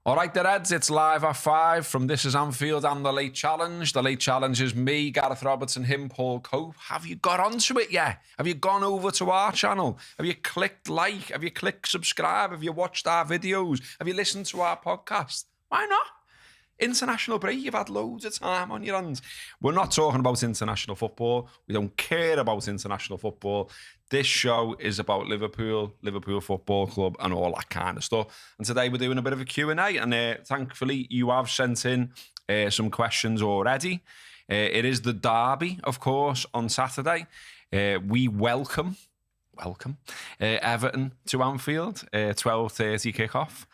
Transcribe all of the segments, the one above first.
All right, the Reds, it's live at 5 from This is Anfield and The Late Challenge. The Late Challenge is me, Gareth Robertson, him, Paul Cope. Have you got onto it yet? Have you gone over to our channel? Have you clicked like? Have you clicked subscribe? Have you watched our videos? Have you listened to our podcast? Why not? International break, you've had loads of time on your hands. We're not talking about international football. We don't care about international football. This show is about Liverpool Football Club and all that kind of stuff. And today we're doing a bit of a Q&A, and thankfully you have sent in some questions already. It is the derby, of course, on Saturday. We welcome Everton to Anfield, 12:30 kickoff.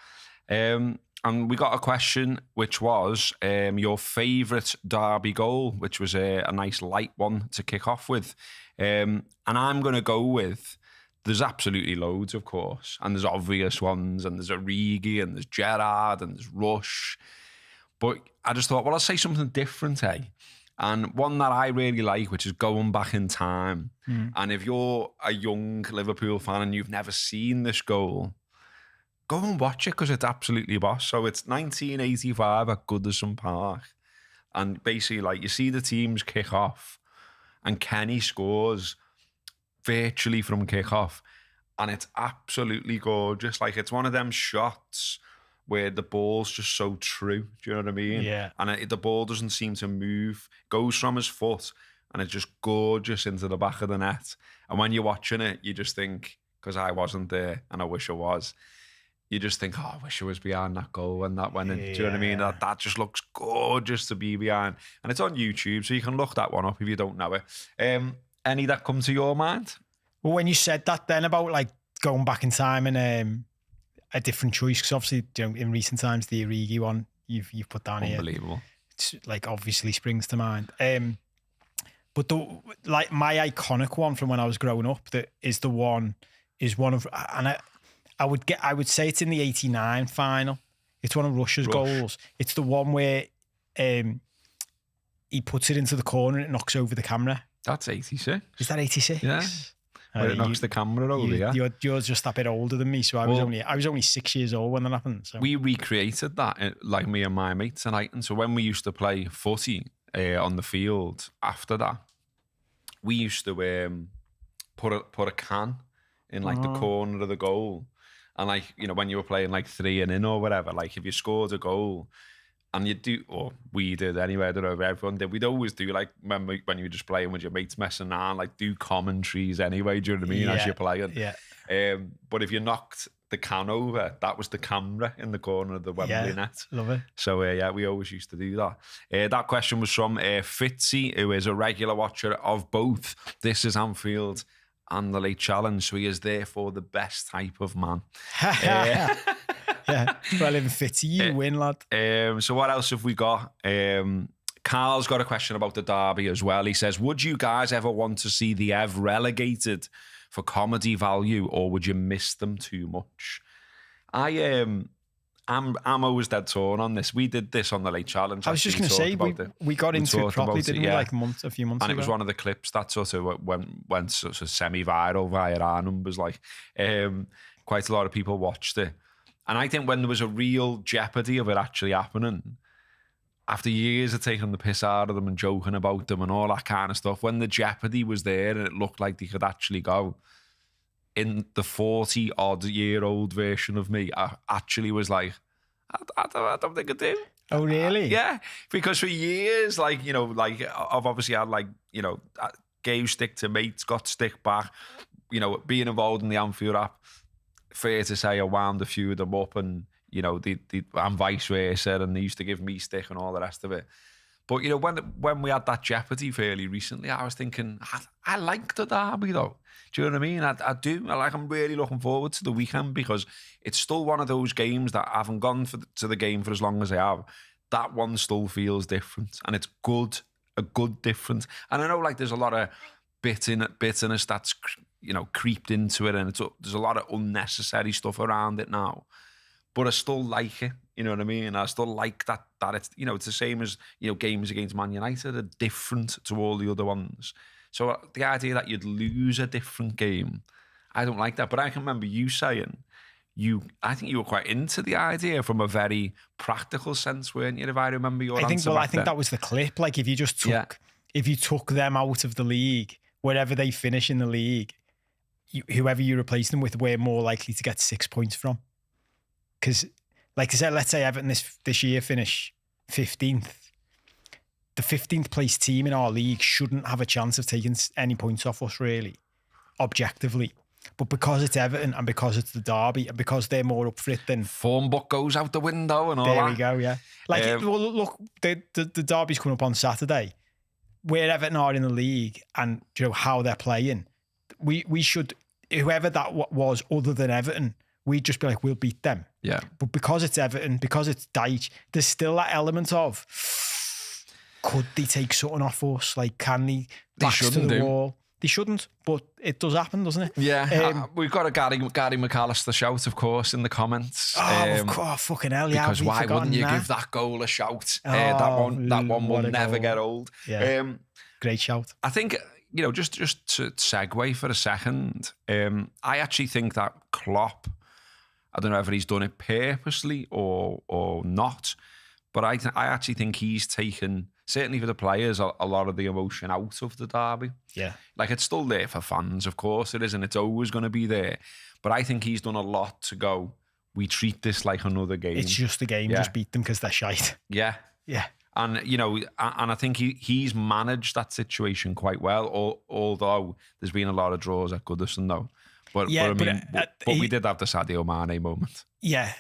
And we got a question which was your favourite derby goal, which was a nice light one to kick off with. And I'm going to go with, there's absolutely loads, of course, and there's obvious ones, and there's Origi, and there's Gerrard, and there's Rush. But I just thought, well, I'll say something different, eh? And one that I really like, which is going back in time. And if you're a young Liverpool fan and you've never seen this goal, go and watch it because it's absolutely boss. So it's 1985 at Goodison Park. And basically, like, you see the teams kick off and Kenny scores virtually from kick-off. And it's absolutely gorgeous. Like, it's one of them shots where the ball's just so true. Do you know what I mean? Yeah. And the ball doesn't seem to move. Goes from his foot and it's just gorgeous into the back of the net. And when you're watching it, you just think, because I wasn't there and I wish I was, you just think, oh, I wish I was behind that goal when that went in. Do you know what I mean? That just looks gorgeous to be behind. And it's on YouTube, so you can look that one up if you don't know it. Any that come to your mind? Well, when you said that then about like going back in time and a different choice, because obviously, you know, in recent times, the Origi one you've put down here. Unbelievable. It's like obviously springs to mind. But like my iconic one from when I was growing up, that is one of, and I would say it's in the 89 final. It's one of Rush's goals. It's the one where he puts it into the corner and it knocks over the camera. That's 86. Is that 86? Yeah. Where it knocks the camera over, yeah. You're just a bit older than me, so I was only 6 years old when that happened. So. We recreated that, like me and my mate tonight. And so when we used to play footy on the field after that, we used to put a can in like the corner of the goal. And like, you know, when you were playing like 3 and in or whatever, like if you scored a goal and you do, or we did anyway, I don't know if everyone did, we'd always do like, when you were just playing with your mates messing around, like do commentaries anyway, do you know what I mean, as you're playing. Yeah. But if you knocked the can over, that was the camera in the corner of the Wembley net. Love it. So yeah, we always used to do that. That question was from Fitzy, who is a regular watcher of both This is Anfield and The Late Challenge, so he is therefore the best type of man. Yeah, well, in Fitzy, you win, lad. So what else have we got? Carl's got a question about the derby as well. He says, would you guys ever want to see the Ev relegated for comedy value, or would you miss them too much? I'm always dead torn on this. We did this on The Late Challenge. I was just going to say, we got into it properly, didn't we, like a few months ago? And it was one of the clips that sort of went sort of semi-viral via our numbers. Like, quite a lot of people watched it. And I think when there was a real jeopardy of it actually happening, after years of taking the piss out of them and joking about them and all that kind of stuff, when the jeopardy was there and it looked like they could actually go, in the 40-odd-year-old version of me, I actually was like, I don't think I do. Oh, really? Yeah, because for years, like, you know, like I've obviously had like, you know, gave stick to mates, got stick back, you know, being involved in the Anfield app. Fair to say, I wound a few of them up, and you know, and vice versa, and they used to give me stick and all the rest of it. But you know, when we had that jeopardy fairly recently, I was thinking, I like the derby though. Do you know what I mean? I do. I'm really looking forward to the weekend, because it's still one of those games that I haven't gone to the game for as long as I have. That one still feels different, and it's good, a good difference. And I know like there's a lot of bitterness that's, you know, creeped into it, and there's a lot of unnecessary stuff around it now. But I still like it, you know what I mean? I still like that it's, you know, it's the same as, you know, games against Man United are different to all the other ones. So the idea that you'd lose a different game, I don't like that. But I can remember you saying I think you were quite into the idea from a very practical sense, weren't you? If I remember your answer. I think that was the clip. Like if you just took, if you took them out of the league, wherever they finish in the league, whoever you replace them with, we're more likely to get 6 points from. Because, like I said, let's say Everton this year finish 15th. The 15th place team in our league shouldn't have a chance of taking any points off us, really, objectively. But because it's Everton and because it's the derby and because they're more up for it than... Form book goes out the window and all there that. There we go, yeah. Like, well, look, the derby's coming up on Saturday. Where Everton are in the league and how they're playing, we should, whoever that was other than Everton, we'd just be like, we'll beat them. Yeah. But because it's Everton, because it's Dyche, there's still that element of, could they take something off us? Like, can they backs to the wall? They shouldn't, but it does happen, doesn't it? Yeah, we've got a Gary McAllister shout, of course, in the comments. Fucking hell, yeah. Because why wouldn't you give that goal a shout? That one will never get old. Yeah. Great shout. I think, just to segue for a second, I actually think that Klopp, I don't know if he's done it purposely or not, but I actually think he's taken, certainly for the players, a lot of the emotion out of the derby. Yeah. Like, it's still there for fans, of course it is, and it's always going to be there. But I think he's done a lot to go, we treat this like another game. It's just a game, just beat them because they're shite. Yeah. Yeah. And, and I think he's managed that situation quite well, although there's been a lot of draws at Goodison, though. But we did have the Sadio Mane moment. Yeah.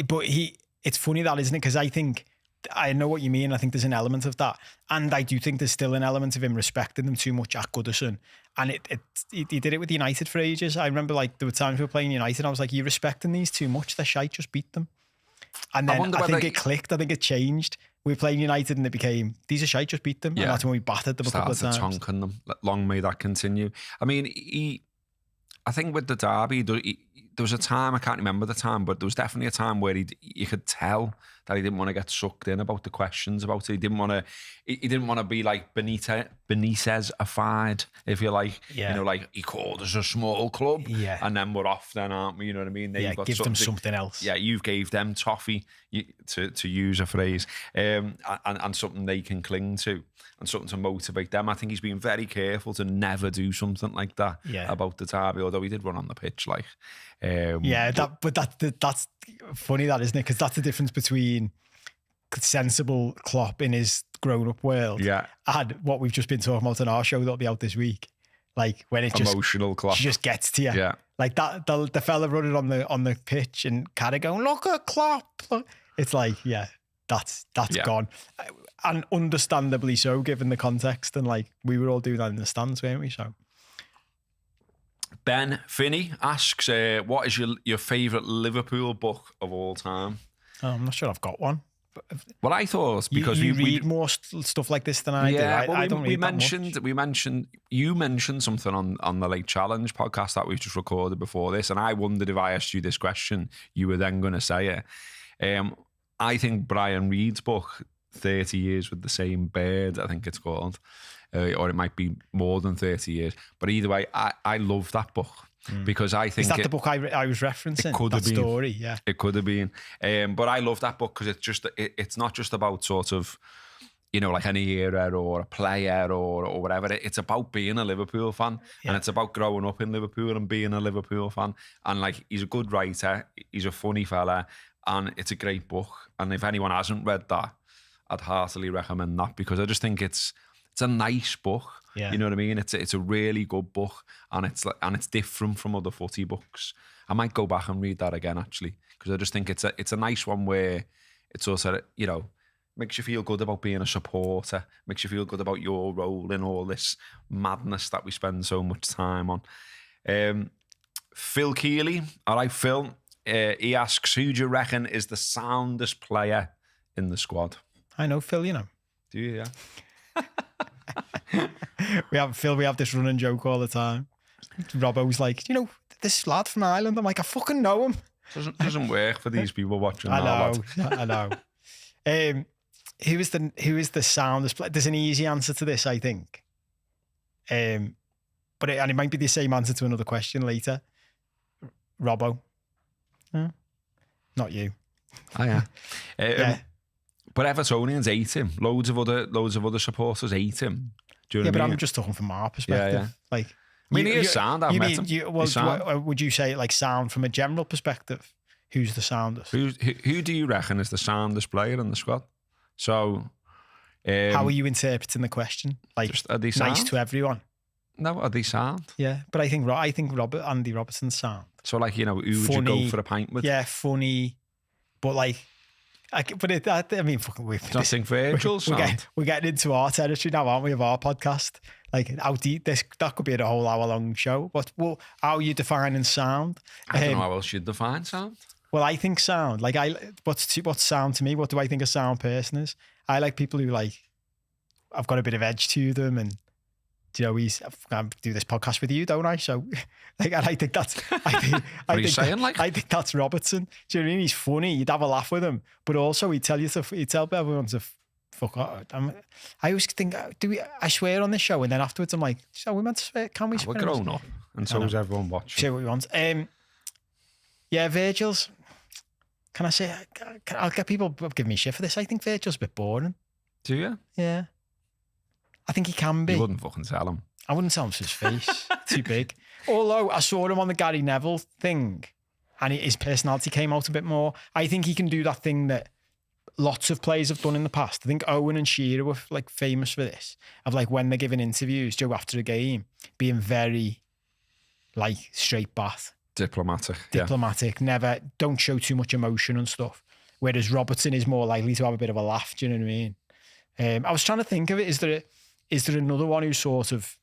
But it's funny that, isn't it? Because I think, I know what you mean. I think there's an element of that. And I do think there's still an element of him respecting them too much at Goodison. And he did it with United for ages. I remember, like, there were times we were playing United and I was like, you're respecting these too much. They're shite, just beat them. And then I think it clicked. I think it changed. We were playing United and it became, these are shite, just beat them. Yeah. And that's when we battered them a couple of times. Started tonking them. Long may that continue. I mean, I think with the derby, there was a time, I can't remember the time, but there was definitely a time where you could tell that he didn't want to get sucked in about the questions about it. He didn't want to be like Benitez-ified, if you like. Yeah. Like, he called us a small club, and then we're off then, aren't we? You know what I mean? Give them something else. Yeah, you've gave them toffee, to use a phrase, and something they can cling to, and something to motivate them. I think he's been very careful to never do something like that about the derby, although he did run on the pitch, like... that's funny, that, isn't it? Because that's the difference between sensible Klopp in his grown-up world and what we've just been talking about on our show that'll be out this week. Like, when it just emotional Klopp, she just gets to you. Yeah, like that the fella running on the pitch and kind of going, look at Klopp. It's like, that's gone, and understandably so, given the context. And like, we were all doing that in the stands, weren't we? So. Ben Finney asks, what is your favourite Liverpool book of all time? Oh, I'm not sure I've got one. Well, I thought, because you read more stuff like this than I do. I don't read that much. You mentioned something on the Late Challenge podcast that we've just recorded before this, and I wondered if I asked you this question, you were then going to say it. I think Brian Reed's book, 30 Years with the Same Bird, I think it's called, or it might be more than 30 years. But either way, I love that book because I think... Is that the book I was referencing? It could have been. Story, yeah. It could have been. But I love that book because it's not just about sort of, like an era or a player or whatever. It's about being a Liverpool fan, and it's about growing up in Liverpool and being a Liverpool fan. And like, he's a good writer, he's a funny fella, and it's a great book. And if anyone hasn't read that, I'd heartily recommend that, because I just think it's a nice book. Yeah. You know what I mean? It's a really good book, and it's different from other footy books. I might go back and read that again, actually, because I just think it's a nice one where it's also, makes you feel good about being a supporter, makes you feel good about your role in all this madness that we spend so much time on. Phil Keeley, all right, Phil, he asks, who do you reckon is the soundest player in the squad? I know Phil, Do you, yeah? we have this running joke all the time. Robbo's like, this lad from Ireland. I'm like, I fucking know him. Doesn't work for these people watching. I know. Who is the soundest player? There's an easy answer to this, I think. But it might be the same answer to another question later. Robbo. Not you. Oh yeah. Yeah. But Evertonians hate him. Loads of other supporters hate him. Do you know Yeah, what but I mean? I'm just talking from our perspective. Yeah. Like, I mean, he is sound. I've met him. He's sound. Would you say like sound from a general perspective? Who's the soundest? Who do you reckon is the soundest player in the squad? So, how are you interpreting the question? Like, are they sound? Nice to everyone. No, are they sound? Yeah, but I think Andy Robertson's sound. So, like, who would you go for a pint with? Yeah, funny, but like, I mean, fucking. Do you think Virgil's sound? We're getting into our territory now, aren't we? Of our podcast, like how deep that could be a whole hour long show. But how are you defining sound? I don't know how else you'd define sound. Well, I think sound. Like what's sound to me? What do I think a sound person is? I like people who like, I've got a bit of edge to them, and I do this podcast with you, don't I? So, like, and I think that's. I think that's Robertson. Do you know what I mean? He's funny. You'd have a laugh with him, but also he'd tell everyone to fuck off. I always think, I swear on this show, and then afterwards I'm like, so we meant to swear? Can we swear? We're grown up, and so is everyone watching. Say what we want. Yeah, Virgil's. Can I say? I'll get people giving me shit for this. I think Virgil's a bit boring. Do you? Yeah. I think he can be. You wouldn't fucking tell him. I wouldn't tell him to his face. Too big. Although I saw him on the Gary Neville thing and his personality came out a bit more. I think he can do that thing that lots of players have done in the past. I think Owen and Shearer were like famous for this. Of like when they're giving interviews, Joe, after a game, being very like straight bath. Diplomatic. Never, don't show too much emotion and stuff. Whereas Robertson is more likely to have a bit of a laugh. Do you know what I mean? I was trying to think of it. Is there another one who's sort of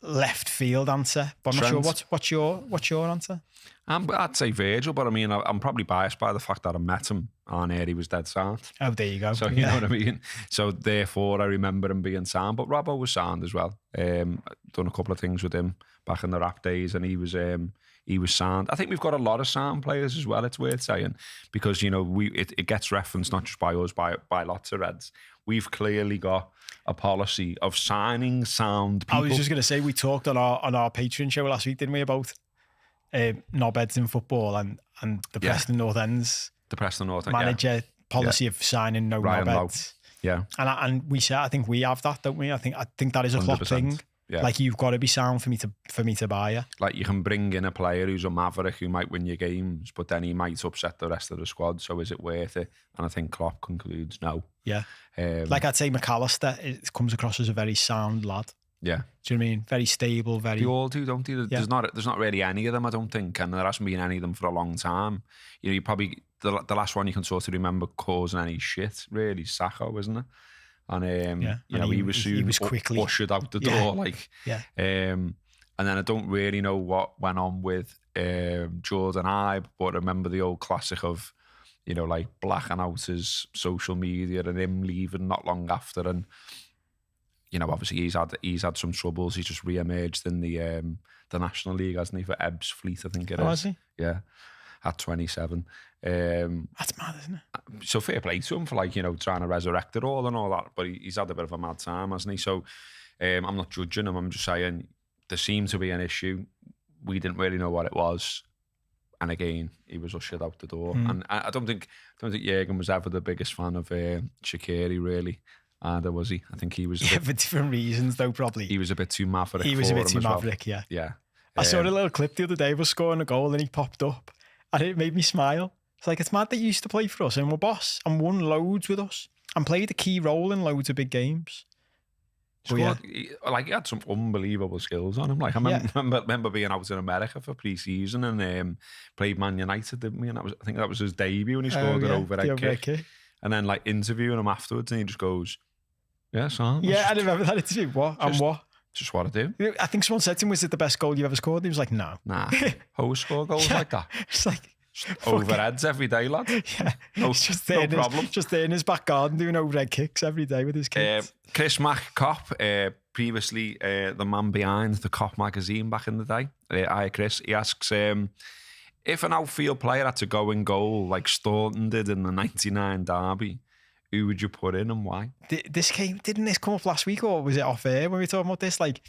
left field answer? But I'm Trent. not sure. What's your answer? I'd say Virgil, but I mean, I'm probably biased by the fact that I met him and he was dead sound. Oh, there you go. So you know what I mean? So therefore I remember him being sound, but Robbo was sound as well. Done a couple of things with him back in the rap days, and he was sound. I think we've got a lot of sound players as well, it's worth saying, because it gets referenced not just by us, by lots of Reds. We've clearly got a policy of signing sound people. I was just going to say, we talked on our Patreon show last week, didn't we, about knobheads in football and the Preston North End's manager policy of signing no knobheads. Yeah, and we said, I think we have that, don't we? I think that is a Klopp thing. Yeah. Like, you've got to be sound for me to buy you. Like, you can bring in a player who's a maverick who might win your games, but then he might upset the rest of the squad. So is it worth it? And I think Klopp concludes no. Yeah. Like, I'd say McAllister, it comes across as a very sound lad. Yeah. Do you know what I mean? Very stable, very... They all do, don't they? There's not really any of them, I don't think, and there hasn't been any of them for a long time. You probably... The last one you can sort of remember causing any shit, really, Sacco, isn't it? And he was quickly ushered out the door, and then I don't really know what went on with Jordan Ibe, but I remember the old classic of, like blacking out his social media and him leaving not long after, and obviously he's had some troubles. He's just re-emerged in the National League, hasn't he, for Ebbs Fleet, I think it is. Has he? Yeah, at 27. That's mad, isn't it? So fair play to him for trying to resurrect it all and all that, but he's had a bit of a mad time, hasn't he? So I'm not judging him. I'm just saying there seemed to be an issue. We didn't really know what it was, and again he was ushered out the door. And I don't think Jürgen was ever the biggest fan of Shaqiri, really. Either was he? I think he was. For different reasons, though. Probably he was a bit too maverick. He was a bit too maverick. Well. Yeah. I saw a little clip the other day of us scoring a goal, and he popped up, and it made me smile. It's like, it's mad that you used to play for us and we're boss and won loads with us and played a key role in loads of big games. He had some unbelievable skills on him. Like, I remember being out in America for pre-season and played Man United, didn't we? And I think that was his debut when he scored an overhead kick. And then interviewing him afterwards, and he just goes, "Yeah, son." Yeah, I remember that interview. What? Just what I do. I think someone said to him, "Was it the best goal you ever scored?" And he was like, "No." Nah. Hoes score goals like that. It's like overheads every day, lad. Yeah, no problem. Just there in his back garden doing overhead kicks every day with his kids. Chris Cop, previously the man behind the Cop magazine back in the day. Hi, Chris. He asks, if an outfield player had to go in goal like Staunton did in the 99 derby, who would you put in and why? Didn't this come up last week, or was it off air when we were talking about this? Like,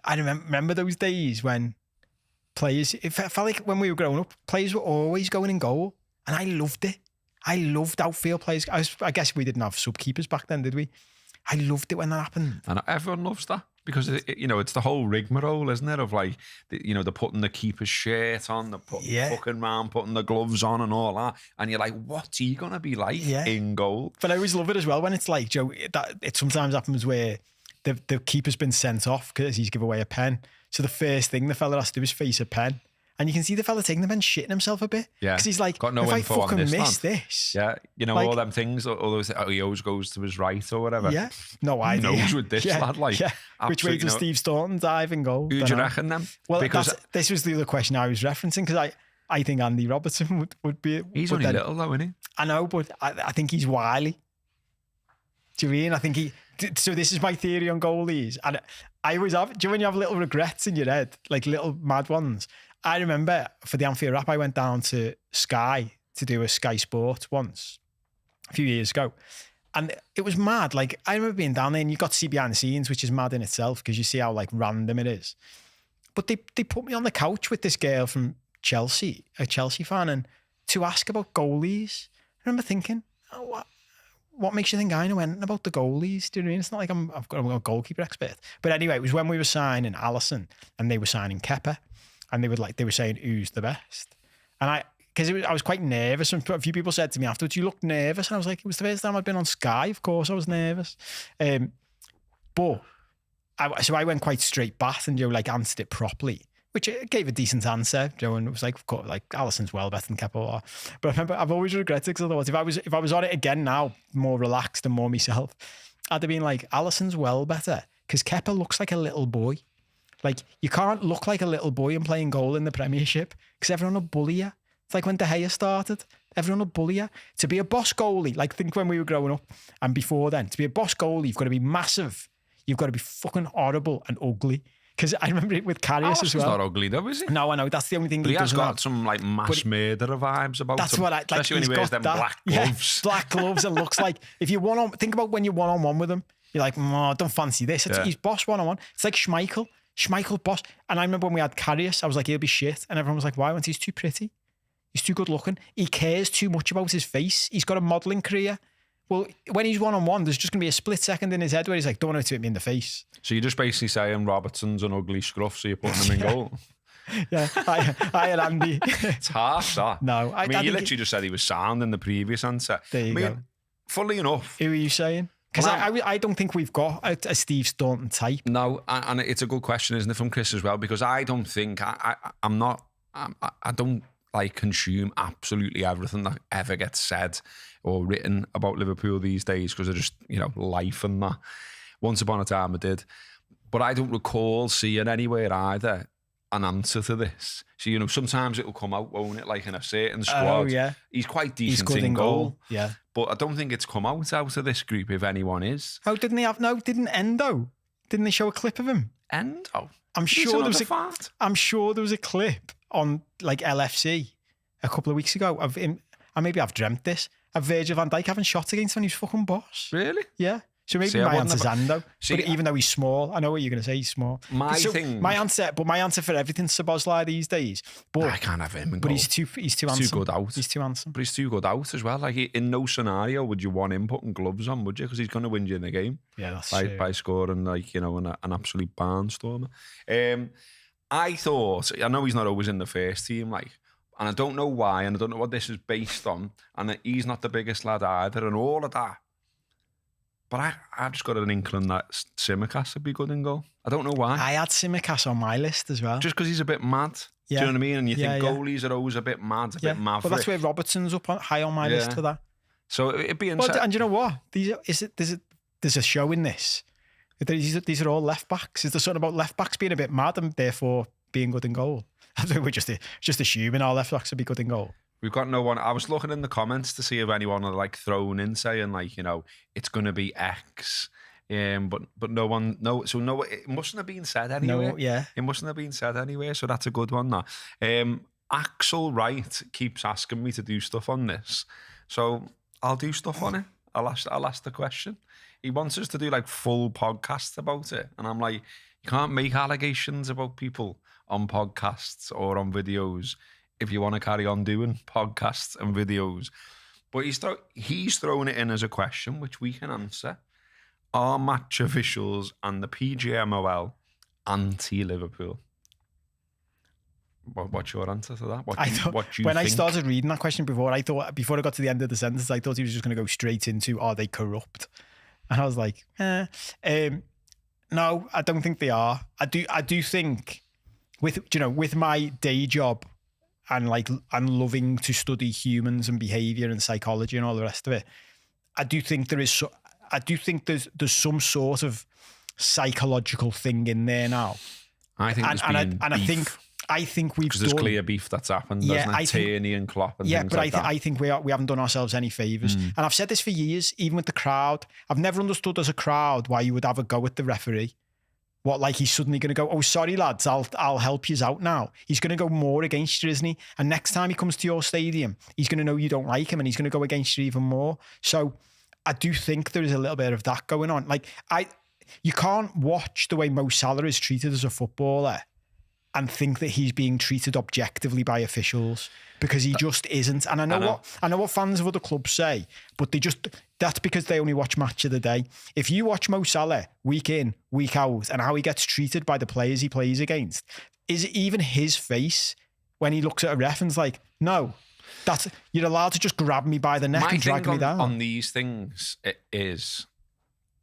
I remember those days when players. It felt like when we were growing up, players were always going in goal, and I loved it. I loved outfield players. I guess we didn't have sub-keepers back then, did we? I loved it when that happened. And everyone loves that because, it's the whole rigmarole, isn't it? Of like, they're putting the keeper's shirt on, they're putting fucking round, putting the gloves on and all that. And you're like, what's he going to be like in goal? But I always love it as well when it's like, Joe, that it sometimes happens where the keeper's been sent off because he's given away a pen. So the first thing the fella has to do is face a pen. And you can see the fella taking the pen, shitting himself a bit. Yeah. Because he's like, got no if I fucking miss this. Yeah. All them things, all those, he always goes to his right or whatever. Yeah. No idea. Who knows with this lad? Like, which way does Steve Staunton dive and goal? Who do you reckon then? Well, this was the other question I was referencing because I think Andy Robertson would be. He's only little though, isn't he? I know, but I think he's wily. Do you mean? I think he. So this is my theory on goalies. And I always have, do you know when you have little regrets in your head? Like little mad ones? I remember for the Anfield Wrap, I went down to Sky to do a Sky Sport once a few years ago. And it was mad. Like, I remember being down there and you got to see behind the scenes, which is mad in itself because you see how like random it is. But they put me on the couch with this girl from Chelsea, a Chelsea fan, and to ask about goalies. I remember thinking, what makes you think I know anything about the goalies? Do you know what I mean? It's not like I'm a goalkeeper expert. But anyway, it was when we were signing Alisson and they were signing Kepa. And they were saying, who's the best? And I was quite nervous. And a few people said to me afterwards, you look nervous. And I was like, it was the first time I'd been on Sky. Of course I was nervous. But I went quite straight back and answered it properly, which gave a decent answer. And it was like, of course, like Alisson's well better than Kepa. But I remember I've always regretted because otherwise if I was on it again now, more relaxed and more myself, I'd have been like, Alisson's well better because Kepa looks like a little boy. Like, you can't look like a little boy and playing goal in the Premiership because everyone will bully you. It's like when De Gea started. Everyone will bully you. To be a boss goalie, like think when we were growing up and before then, to be a boss goalie, you've got to be massive. You've got to be fucking horrible and ugly. Because I remember it with Karius as well. He's not ugly though, is he? No, I know. That's the only thing he doesn't got have. some like mass murderer vibes about that's him. What I like. Especially when he wears them black gloves. Yeah, black gloves and looks like, if you think about when you're one-on-one with him, you're like, I don't fancy this. He's boss one-on-one. It's like Schmeichel boss. And I remember when we had Karius, I was like, he'll be shit. And everyone was like, why? He's too pretty. He's too good looking. He cares too much about his face. He's got a modelling career. Well, when he's one-on-one, there's just going to be a split second in his head where he's like, don't want to hit me in the face. So you're just basically saying Robertson's an ugly scruff, so you're putting him in goal? Yeah, I and Andy. It's harsh, that. No. I mean, you literally just said he was sound in the previous answer. There you go. Funnily enough. Who are you saying? Because I don't think we've got a Steve Staunton type. No, and it's a good question, isn't it, from Chris as well? Because I don't think, I don't like consume absolutely everything that ever gets said or written about Liverpool these days because of just, life and that. Once upon a time I did. But I don't recall seeing anywhere either an answer to this. So, sometimes it'll come out, won't it? Like in a certain squad. Oh, yeah. He's quite decent He's good in goal. Yeah. But I don't think it's come out of this group, if anyone is. Oh, didn't Endo? Didn't they show a clip of him? Endo? I'm sure there was a clip on like LFC a couple of weeks ago of him, and maybe I've dreamt this, of Virgil van Dijk having shots against when he was fucking boss. Really? Yeah. So maybe my answer's Endo. But even though he's small, I know what you're going to say, he's small. My answer for everything's Szoboszlai these days. But I can't have him in goal. But he's too handsome. Too good out. He's too handsome. But he's too good out as well. Like, in no scenario would you want him putting gloves on, would you? Because he's going to win you in the game. Yeah, that's true. By scoring, an absolute barnstormer. I know he's not always in the first team, and I don't know why, and I don't know what this is based on, and he's not the biggest lad either, and all of that. But I've just got an inkling that Tsimikas would be good in goal. I don't know why. I had Tsimikas on my list as well. Just because he's a bit mad. Yeah. Do you know what I mean? And you think goalies are always a bit mad, a bit maverick. But that's where Robertson's high on my list for that. So it'd be interesting. And you know what? There's a show in this. These are all left backs. Is there something about left backs being a bit mad and therefore being good in goal? I think we're just assuming our left backs would be good in goal. We've got no one. I was looking in the comments to see if anyone had thrown in saying it's going to be X, but no one. No, so no, it mustn't have been said anywhere. No, yeah, it mustn't have been said anywhere. So that's a good one. That Axel Wright keeps asking me to do stuff on this, so I'll do stuff on it. I'll ask the question. He wants us to do full podcasts about it, and I'm like, you can't make allegations about people on podcasts or on videos if you want to carry on doing podcasts and videos. But he's thrown it in as a question, which we can answer. Are match officials and the PGMOL anti-Liverpool? What's your answer to that? What do you when think? I started reading that question before, I got to the end of the sentence, I thought he was just going to go straight into, are they corrupt? And I was like, no, I don't think they are. I do think with my day job and loving to study humans and behavior and psychology and all the rest of it, I do think there's some sort of psychological thing in there now. I think I think we've done... Because there's clear beef that's happened, doesn't it? Tierney and Klopp and things like that. I think we haven't done ourselves any favours. And I've said this for years, even with the crowd. I've never understood as a crowd why you would have a go at the referee. What, like he's suddenly going to go, oh, sorry, lads, I'll help you out now. He's going to go more against you, isn't he? And next time he comes to your stadium, he's going to know you don't like him and he's going to go against you even more. So I do think there is a little bit of that going on. You can't watch the way Mo Salah is treated as a footballer and think that he's being treated objectively by officials, because he just isn't. And I know what fans of other clubs say, but that's because they only watch Match of the Day. If you watch Mo Salah week in, week out, and how he gets treated by the players he plays against, is it even his face when he looks at a ref and's like, no, you're allowed to just grab me by the neck and drag me down. On these things, it is...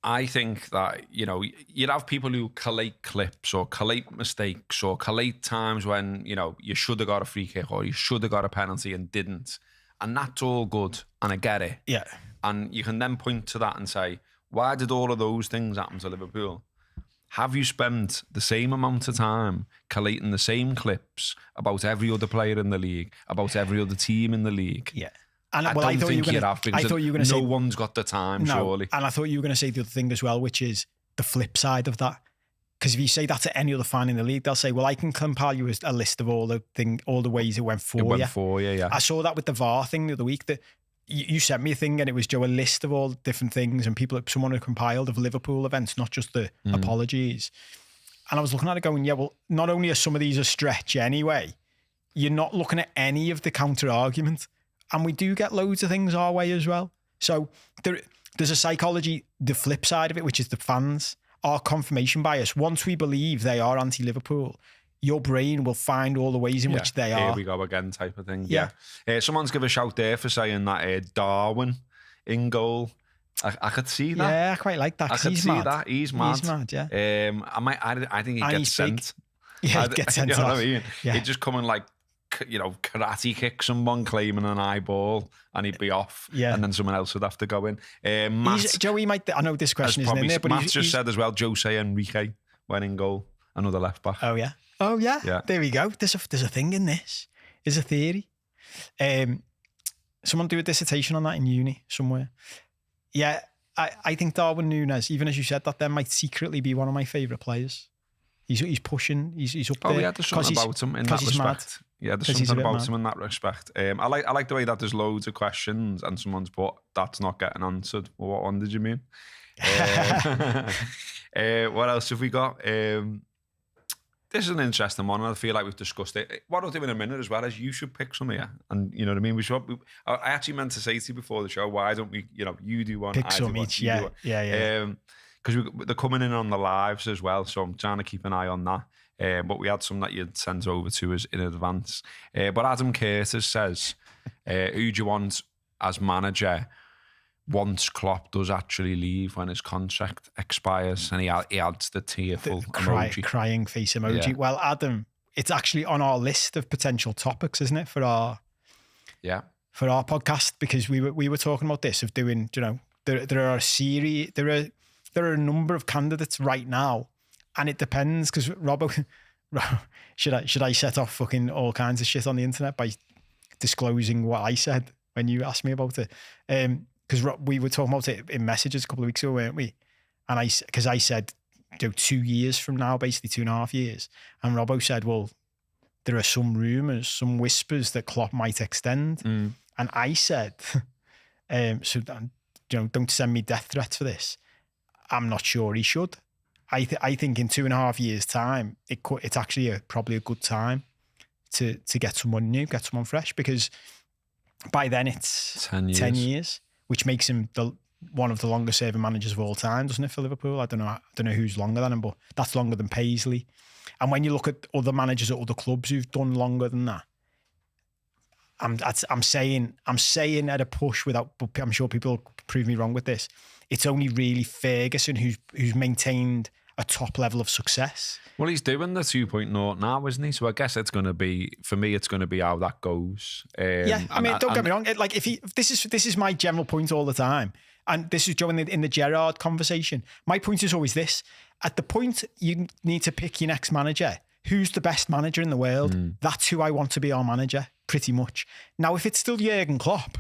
I think that, you'd have people who collate clips or collate mistakes or collate times when, you should have got a free kick or you should have got a penalty and didn't. And that's all good. And I get it. Yeah. And you can then point to that and say, why did all of those things happen to Liverpool? Have you spent the same amount of time collating the same clips about every other player in the league, about every other team in the league? Yeah. And I thought you were going to say... No one's got the time, surely. And I thought you were going to say the other thing as well, which is the flip side of that. Because if you say that to any other fan in the league, they'll say, well, I can compile you a list of all the ways it went for you. Yeah. I saw that with the VAR thing the other week, that you sent me a thing and it was, Joe, a list of all different things and someone had compiled of Liverpool events, not just the apologies. And I was looking at it going, yeah, well, not only are some of these a stretch anyway, you're not looking at any of the counter argument. And we do get loads of things our way as well. So there's a psychology, the flip side of it, which is the fans, our confirmation bias. Once we believe they are anti-Liverpool, your brain will find all the ways in which they are. Here we go again type of thing. Yeah. Someone's give a shout there for saying that Darwin in goal. I could see that. Yeah, I quite like that. I could see that. He's mad. He's mad, yeah. I think he gets sent. Yeah, he'd get sent off. You know what I mean? Yeah. He'd just come and karate kick someone claiming an eyeball and he'd be off, and then someone else would have to go in. Joey might... I know this question isn't in there, but Matt's just said as well, Jose Enrique went in goal, another left back. Oh yeah. There we go. There's a thing in this. There's a theory. Someone do a dissertation on that in uni somewhere. Yeah, I think Darwin Núñez, even as you said that, then might secretly be one of my favourite players. He's pushing. He's up there. Oh yeah, there's something about him in that respect. Mad. Yeah, there's something about him in that respect. I like the way that there's loads of questions and someone's put, that's not getting answered. Well, what one did you mean? What else have we got? This is an interesting one, and I feel like we've discussed it. What I'll do in a minute as well is you should pick some here, and you know what I mean. I actually meant to say to you before the show, why don't we? You do one, pick some each. Yeah. Because they're coming in on the lives as well, so I'm trying to keep an eye on that. But we had some that you'd sent over to us in advance. But Adam Curtis says, who do you want as manager once Klopp does actually leave, when his contract expires? And he adds the tearful emoji. Crying face emoji. Yeah. Well, Adam, it's actually on our list of potential topics, isn't it, for our podcast? Because we were talking about this, of doing, there are a number of candidates right now, and it depends, because Robbo, should I set off fucking all kinds of shit on the internet by disclosing what I said when you asked me about it? Because we were talking about it in messages a couple of weeks ago, weren't we? And I said, 2 years from now, basically 2.5 years. And Robbo said, well, there are some rumours, some whispers that Klopp might extend. And I said, don't send me death threats for this. I'm not sure he should. I think in 2.5 years' time, it's actually probably a good time to get someone new, get someone fresh, because by then it's 10 years. 10 years, which makes him one of the longest serving managers of all time, doesn't it, for Liverpool? I don't know who's longer than him, but that's longer than Paisley. And when you look at other managers at other clubs who've done longer than that, I'm saying at a push, but I'm sure people will prove me wrong with this. It's only really Ferguson who's maintained a top level of success. Well, he's doing the 2.0 now, isn't he? So I guess it's going to be, for me, it's going to be how that goes. Yeah, I mean, don't get me wrong. Like, this is my general point all the time, and this is Joe in the Gerrard conversation. My point is always this: at the point you need to pick your next manager, who's the best manager in the world? That's who I want to be our manager, pretty much. Now, if it's still Jurgen Klopp,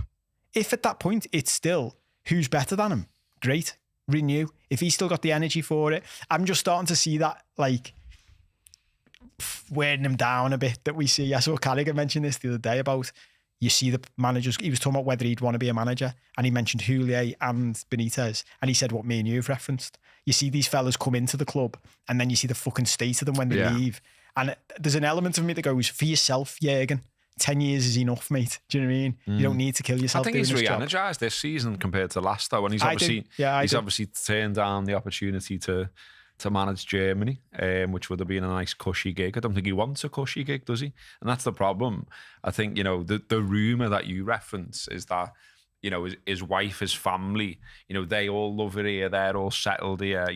if at that point it's still who's better than him, great, renew. If he's still got the energy for it, I'm just starting to see that, like, wearing him down a bit that we see. I saw Carragher mention this the other day about, you see the managers, he was talking about whether he'd want to be a manager, and he mentioned Houllier and Benitez, and he said what me and you have referenced. You see these fellas come into the club, and then you see the fucking state of them when they leave. And there's an element of me that goes, for yourself, Jurgen, 10 years is enough, mate. Do you know what I mean? You don't need to kill yourself. I think he's re-energised this season compared to last, though, and he's obviously turned down the opportunity to manage Germany, which would have been a nice cushy gig. I don't think he wants a cushy gig, does he? And that's the problem. I think, the rumour that you reference is that, his wife, his family, they all love it here, they're all settled here,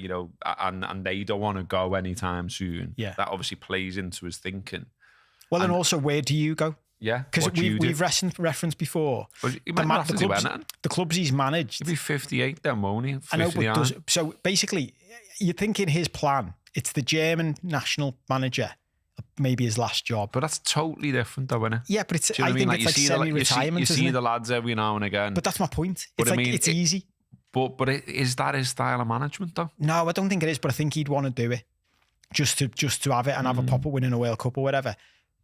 and they don't want to go anytime soon. Yeah. That obviously plays into his thinking. Well, and also, where do you go? Yeah, because we've referenced before. Well, the clubs he's managed. He'll be 58 then, won't he? I know, but so basically, you're thinking his plan. It's the German national manager, maybe his last job. But that's totally different, though, isn't it? Yeah, but it's. I think it's like semi-retirement. You see the lads every now and again. But that's my point. It's easy. But is that his style of management, though? No, I don't think it is. But I think he'd want to do it just to have it and have a pop-up win in a World Cup or whatever.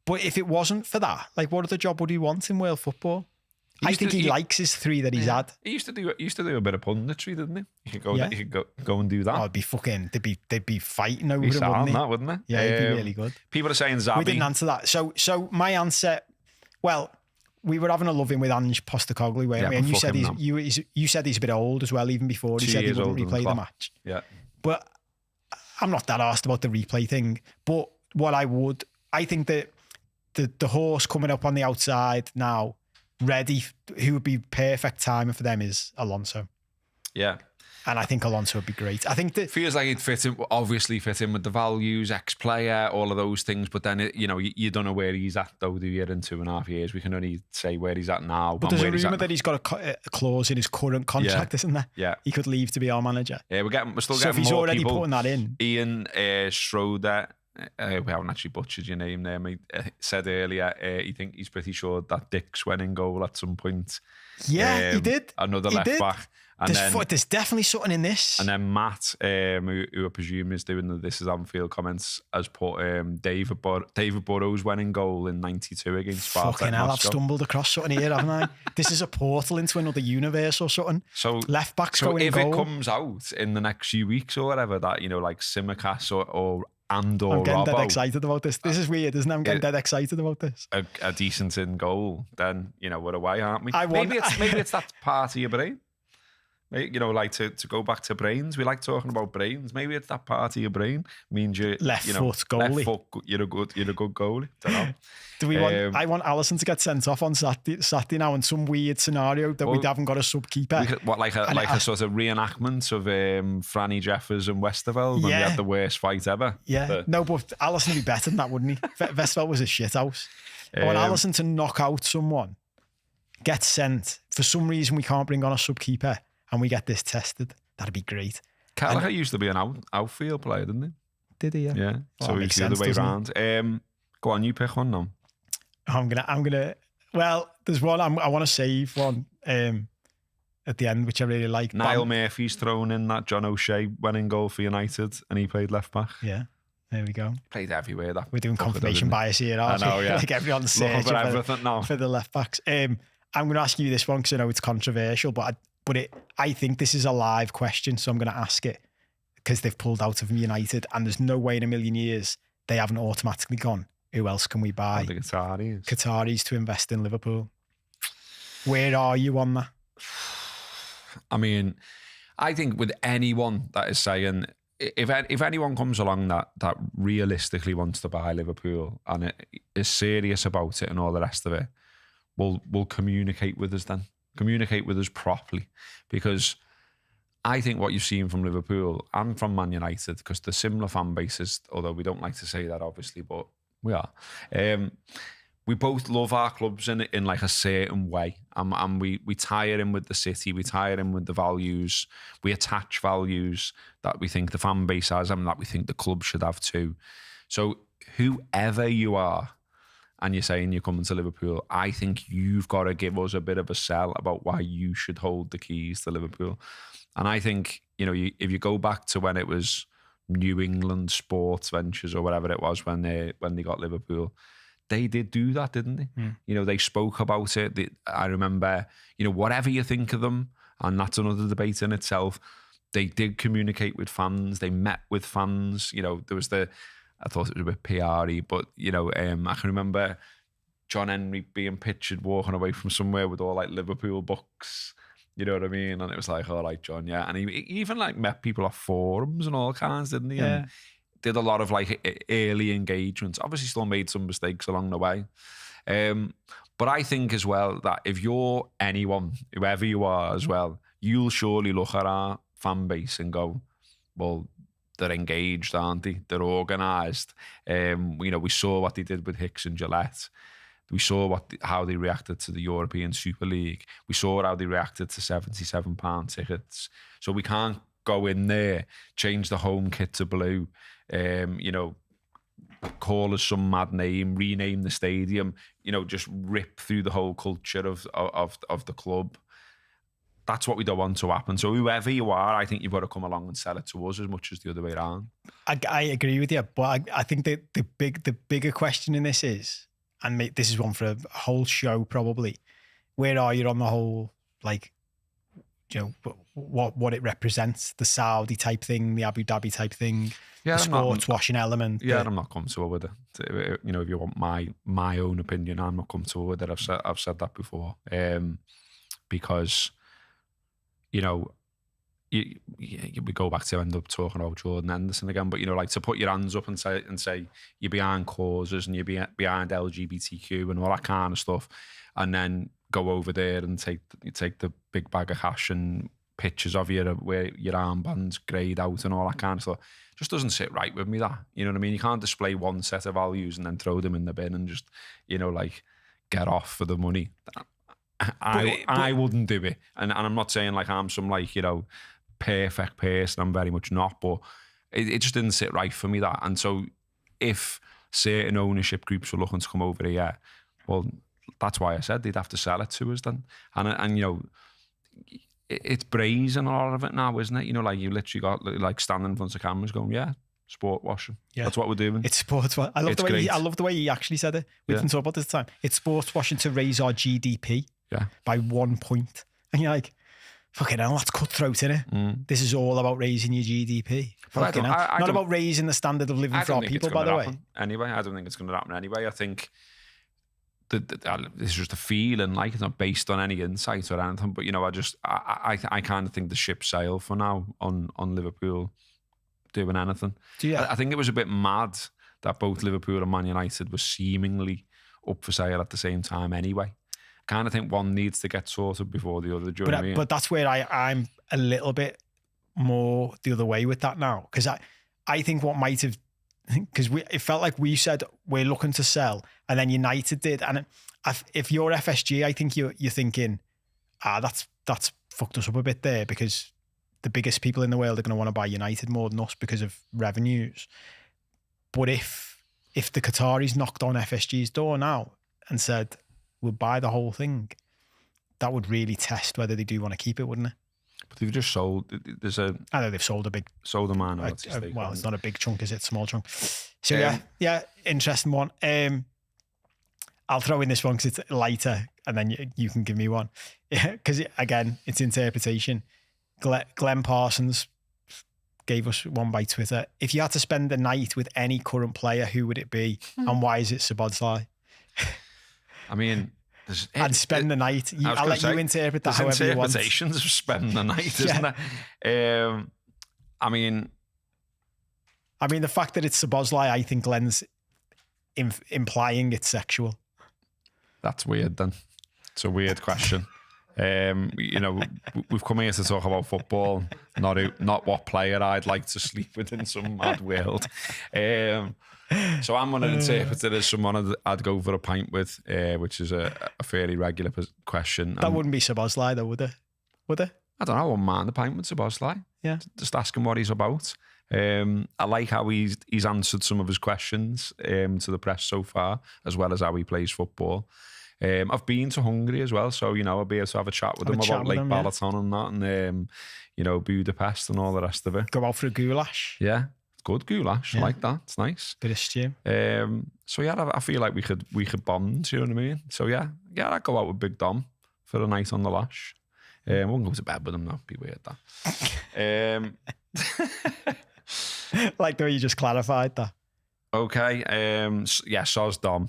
But if it wasn't for that, like, what other job would he want in world football? I think he likes his 3 that he's had. He used to do a bit of punditry, didn't he? He could go and do that. Oh, they'd be fighting over him, wouldn't they? Yeah, he'd be really good. People are saying Zabi. We didn't answer that. So my answer, well, we were having a love-in with Ange Postecoglou, weren't we? And you said he's a bit old as well, even before he said he wouldn't replay the match. Yeah. But I'm not that arsed about the replay thing. But I think that the horse coming up on the outside now, ready, who would be perfect timing for them is Alonso. Yeah. And I think Alonso would be great. I think that feels like he'd fit in with the values, ex-player, all of those things. But then, you don't know where he's at, though, do you, in 2.5 years? We can only say where he's at now. But there's a rumour that he's got a clause in his current contract, isn't there? Yeah. He could leave to be our manager. Yeah, we're still getting more people. So if he's already putting that in. Ian Schroeder, we haven't actually butchered your name there, mate, said earlier, he's pretty sure that Dix went in goal at some point. Yeah, he did. Another left back. And there's definitely something in this. And then Matt, who I presume is doing the This Is Anfield comments, has put David Burrows went in goal in 92 against Spartak. Fucking hell, I've stumbled across something here, haven't I? This is a portal into another universe or something. So left backs going in goal. So if it comes out in the next few weeks or whatever, that, like Simicast or I'm getting dead excited about this. This is weird, isn't it? I'm getting dead excited about this. A decent in goal, then, we're away, aren't we? Maybe it's that part of your brain. Like to go back to brains. We like talking about brains. Maybe it's that part of your brain means you left foot goalie. Left foot, you're a good goalie. Don't know. Do we want? I want Alisson to get sent off on Saturday now in some weird scenario that we haven't got a sub keeper. Like a sort of reenactment of Franny Jeffers and Westerveld when we had the worst fight ever. Yeah, but Alisson would be better than that, wouldn't he? Westerveld was a shithouse. I want Alisson to knock out someone, get sent. For some reason, we can't bring on a sub keeper. And we get this tested. That'd be great. Gallagher used to be an outfield player, didn't he? Did he? Yeah. So it's the other way around. Go on, you pick one now. I'm gonna. Well, there's one I want to save one at the end, which I really like. Niall Murphy's thrown in that John O'Shea went in goal for United, and he played left back. Yeah. There we go. Played everywhere. We're doing confirmation bias here, aren't we? I know, yeah. Like everyone's searching for everything now for the left backs. I'm going to ask you this one because I know it's controversial, but I think this is a live question, so I'm going to ask it. because they've pulled out of United, and there's no way in a million years they haven't automatically gone, who else can we buy? The Qataris. Qataris to invest in Liverpool. Where are you on that? I mean, I think with anyone that is saying, if anyone comes along that realistically wants to buy Liverpool and is serious about it and all the rest of it, will communicate with us then. Communicate with us properly. Because I think what you've seen from Liverpool and from Man United, because they're similar fan bases, although we don't like to say that obviously, but we are. We both love our clubs in like a certain way, and we tie it in with the city, we tie it in with the values, we attach values that we think the fan base has and that we think the club should have too. So whoever you are, and you're saying you're coming to Liverpool, I think you've got to give us a bit of a sell about why you should hold the keys to Liverpool. And I think, if you go back to when it was New England Sports Ventures or whatever it was when they got Liverpool, they did do that, didn't they? Mm. They spoke about it. I remember, whatever you think of them, and that's another debate in itself, they did communicate with fans. They met with fans. There was I thought it was a bit PR-y, but, I can remember John Henry being pictured walking away from somewhere with all like Liverpool books. You know what I mean? And it was like, all right, John, yeah. And he even like met people at forums and all kinds, didn't he? Yeah. And did a lot of like early engagements. Obviously still made some mistakes along the way. But I think as well that if you're anyone, whoever you are as well, you'll surely look at our fan base and go, well, they're engaged, aren't they? They're organised. We saw what they did with Hicks and Gillette. We saw how they reacted to the European Super League. We saw how they reacted to £77 tickets. So we can't go in there, change the home kit to blue, call us some mad name, rename the stadium, just rip through the whole culture of the club. That's what we don't want to happen. So whoever you are, I think you've got to come along and sell it to us as much as the other way around. I agree with you, but I think the bigger question in this is, and this is one for a whole show probably, where are you on the whole, like, what it represents, the Saudi type thing, the Abu Dhabi type thing, the sports washing element. Yeah, I'm not comfortable with it. If you want my own opinion, I'm not comfortable with it. I've said that before, because we go back to end up talking about Jordan Henderson again, but like to put your hands up and say you're behind causes and you're behind LGBTQ and all that kind of stuff, and then go over there and take the big bag of cash and pictures of you where your armband's greyed out and all that kind of stuff, just doesn't sit right with me. That, you know what I mean? You can't display one set of values and then throw them in the bin and just like get off for the money. I wouldn't do it, and I'm not saying like I'm some like perfect person. I'm very much not, but it just didn't sit right for me, that. And so if certain ownership groups were looking to come over here, well, that's why I said they'd have to sell it to us then. And it's brazen, a lot of it now, isn't it? Like you literally got like standing in front of cameras going, yeah, sport washing. Yeah. That's what we're doing. It's sports washing. I love the way he actually said it. We can talk about this at the time. It's sports washing to raise our GDP by 1 point. And you're like, fucking hell, that's cutthroat, innit? Mm. This is all about raising your GDP. Fucking hell. Not about raising the standard of living for our people, by the way. Anyway, I don't think it's going to happen anyway. I think that this is just a feeling, like it's not based on any insight or anything, but I kind of think the ship sailed for now on Liverpool doing anything. I think it was a bit mad that both Liverpool and Man United were seemingly up for sale at the same time anyway. I kind of think one needs to get sorted before the other. But that's where I'm a little bit more the other way with that now, because I think what might have, because it felt like we said we're looking to sell, and then United did. And if you're FSG, I think you're thinking, that's fucked us up a bit there, because the biggest people in the world are going to want to buy United more than us because of revenues. But if the Qataris knocked on FSG's door now and said, we'll buy the whole thing, that would really test whether they do want to keep it, wouldn't it? But they've just sold. I know they've sold a minority stake. Well, it's not a big chunk, is it? Small chunk. So yeah, interesting one. I'll throw in this one because it's lighter, and then you can give me one. Because again, it's interpretation. Glenn Parsons gave us one by Twitter. If you had to spend the night with any current player, who would it be? And why is it Szoboszlai? I mean, and spend the night. I'll let you interpret that however you want. There's interpretations of spend the night, isn't there? I mean, the fact that it's Szoboszlai, I think Glenn's implying it's sexual. That's weird then. It's a weird question. We've come here to talk about football, not what player I'd like to sleep with in some mad world. So I'm going to interpret it as someone I'd go for a pint with, which is a fairly regular question. That wouldn't be Szoboszlai though, would it? Would it? I don't know. I wouldn't mind a pint with Szoboszlai. Yeah. Just ask him what he's about. I like how he's answered some of his questions to the press so far, as well as how he plays football. I've been to Hungary as well, so I'll be able to have a chat with him about Lake Balaton and that, and Budapest and all the rest of it. Go out for a goulash. Yeah, good goulash. I like that. It's nice. Bit of stew. So yeah, I feel like we could bond. You know what I mean? So yeah, I'd go out with Big Dom for a night on the lash. I won't go to bed with him. That'd be weird. That. Like the way you just clarified that. Okay. Soz Dom.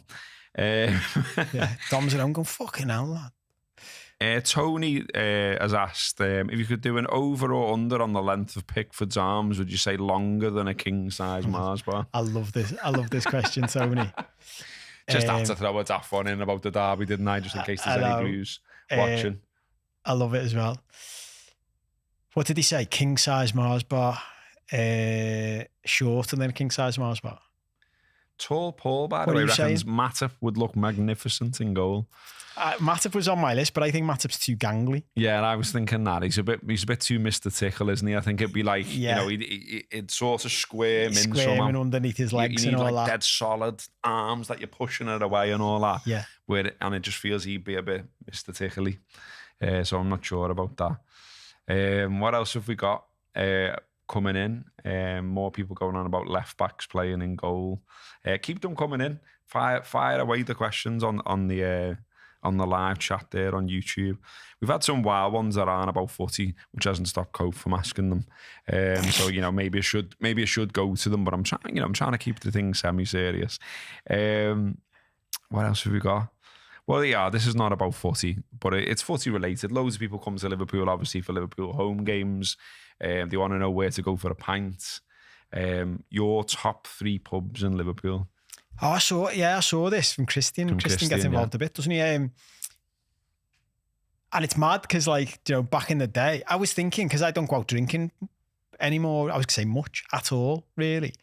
Dom's at home going, fucking hell, lad. Tony has asked if you could do an over or under on the length of Pickford's arms, would you say longer than a king-size Mars bar? I love this question, Tony. Just had to throw a daft one in about the derby, didn't I? Just in case there's any Blues watching. I love it as well. What did he say? King-size Mars bar, shorter than a king-size Mars bar. Tall Paul, by the way, reckons Matip would look magnificent in goal. Matip was on my list, but I think Matip's too gangly. Yeah, and I was thinking that he's a bit too Mr. Tickle, isn't he? I think it'd be like he'd sort of squirm in underneath his legs you need and all like that. Dead solid arms that you're pushing it away and all that. Yeah, and it just feels he'd be a bit Mr. Tickly. So I'm not sure about that. What else have we got coming in? More people going on about left backs playing in goal. Keep them coming in. Fire away the questions on the live chat there on YouTube. We've had some wild ones that aren't about footy, which hasn't stopped Cope from asking them. So maybe I should go to them, but I'm trying to keep the thing semi-serious. What else have we got? Well, yeah, this is not about footy, but it's footy related. Loads of people come to Liverpool, obviously, for Liverpool home games. They want to know where to go for a pint. Your top 3 pubs in Liverpool. Oh, I saw this from Christian. Christian gets involved a bit, doesn't he? And it's mad because, back in the day, I was thinking, because I don't go out drinking anymore, I was going to say much at all, really.